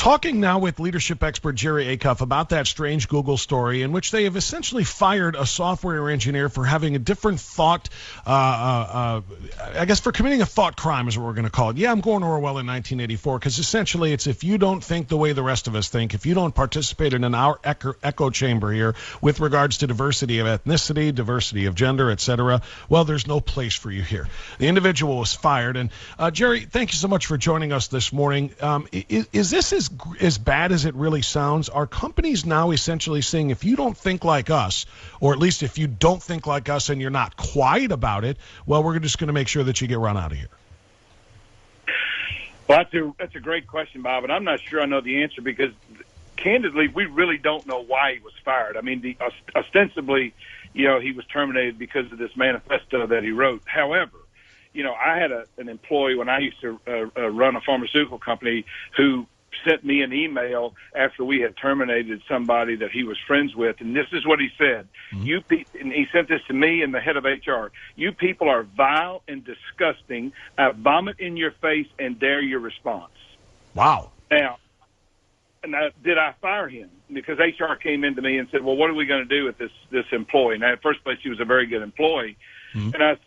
Talking now with leadership expert Jerry Acuff about that strange Google story in which they have essentially fired a software engineer for having a different thought, I guess for committing a thought crime is what we're going to call it. Yeah, I'm going Orwell in 1984 because essentially it's if you don't think the way the rest of us think, if you don't participate in our echo chamber here with regards to diversity of ethnicity, diversity of gender, etc., well, there's no place for you here. The individual was fired. And Jerry, thank you so much for joining us this morning. Is this as bad as it really sounds? Are companies now essentially saying if you don't think like us, or at least if you don't think like us and you're not quiet about it, well, we're just going to make sure that you get run out of here? Well, that's a great question, Bob, and I'm not sure I know the answer because, candidly, we really don't know why he was fired. I mean, ostensibly, he was terminated because of this manifesto that he wrote. However, I had an employee when I used to run a pharmaceutical company who sent me an email after we had terminated somebody that he was friends with, and this is what he said. And he sent this to me and the head of HR. You people are vile and disgusting. I vomit in your face and dare your response. Wow. Now, did I fire him? Because HR came into me and said, well, what are we going to do with this employee? Now, in the first place, he was a very good employee. And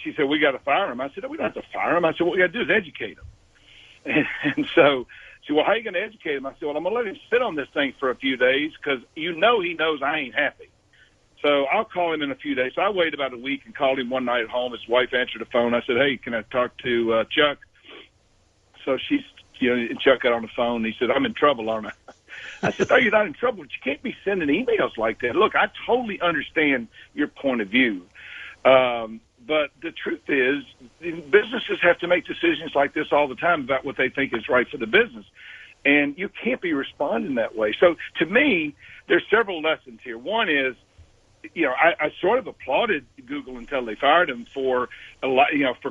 she said, we got to fire him. I said, no, we don't have to fire him. I said, what we got to do is educate him. And so she said, well, how are you going to educate him? I said, well, I'm going to let him sit on this thing for a few days because he knows I ain't happy. So I'll call him in a few days. So I waited about a week and called him one night at home. His wife answered the phone. I said, hey, can I talk to Chuck? So Chuck got on the phone. And he said, I'm in trouble, aren't I? I said, no, you're not in trouble. But you can't be sending emails like that. Look, I totally understand your point of view. But the truth is, businesses have to make decisions like this all the time about what they think is right for the business. And you can't be responding that way. So to me, there's several lessons here. One is, I sort of applauded Google until they fired him for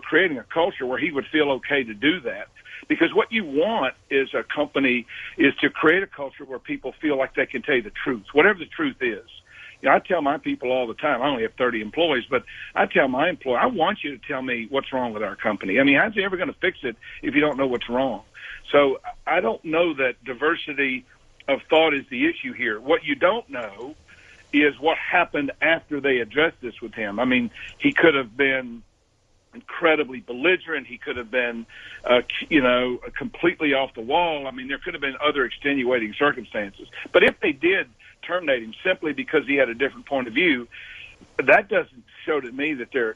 creating a culture where he would feel okay to do that. Because what you want is a company is to create a culture where people feel like they can tell you the truth, whatever the truth is. I tell my people all the time, I only have 30 employees, but I tell my employee, I want you to tell me what's wrong with our company. I mean, how's you ever going to fix it if you don't know what's wrong? So I don't know that diversity of thought is the issue here. What you don't know is what happened after they addressed this with him. I mean, he could have been incredibly belligerent. He could have been, completely off the wall. I mean, there could have been other extenuating circumstances. But if they did terminate him simply because he had a different point of view, that doesn't show to me that they're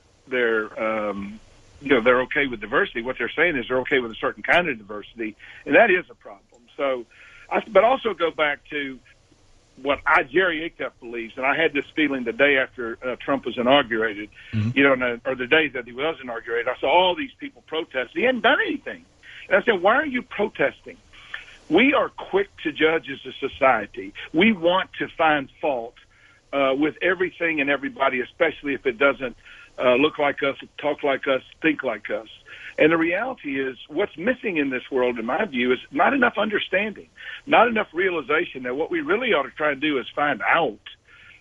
okay with diversity. What they're saying is they're okay with a certain kind of diversity, and that is a problem. So, but also go back to what Jerry Acuff believes, and I had this feeling the day after Trump was inaugurated, or the day that he was inaugurated. I saw all these people protest. He hadn't done anything. And I said, why are you protesting? We are quick to judge as a society. We want to find fault with everything and everybody, especially if it doesn't look like us, talk like us, think like us. And the reality is what's missing in this world, in my view, is not enough understanding, not enough realization that what we really ought to try to do is find out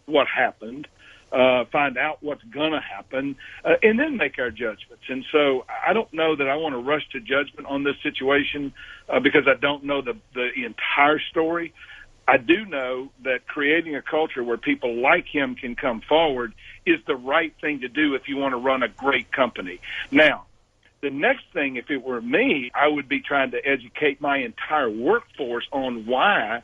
what happened, find out what's going to happen, and then make our judgments. And so I don't know that I want to rush to judgment on this situation because I don't know the entire story. I do know that creating a culture where people like him can come forward is the right thing to do if you want to run a great company. Now, the next thing, if it were me, I would be trying to educate my entire workforce on why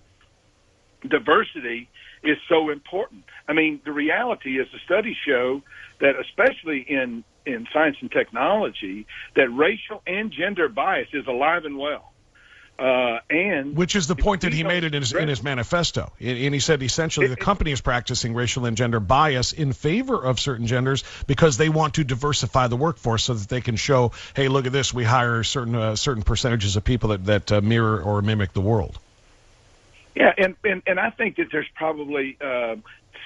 diversity is so important. I mean, the reality is the studies show that, especially in science and technology, that racial and gender bias is alive and well. Which is the point that he made in his manifesto. And he said essentially the company is practicing racial and gender bias in favor of certain genders because they want to diversify the workforce so that they can show, hey, look at this, we hire certain percentages of people that mirror or mimic the world. Yeah, and I think that there's probably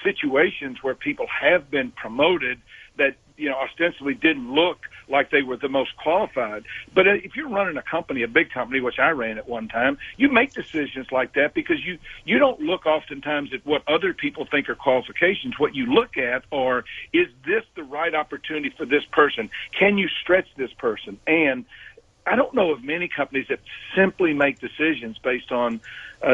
situations where people have been promoted that ostensibly didn't look like they were the most qualified. But if you're running a company, a big company, which I ran at one time, you make decisions like that because you don't look oftentimes at what other people think are qualifications. What you look at are, is this the right opportunity for this person? Can you stretch this person? And I don't know of many companies that simply make decisions based on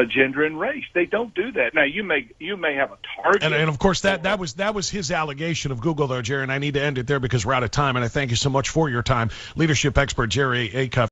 gender and race. They don't do that. Now, you may have a target. And of course, that was his allegation of Google, though, Jerry, and I need to end it there because we're out of time, and I thank you so much for your time. Leadership expert Jerry Acuff.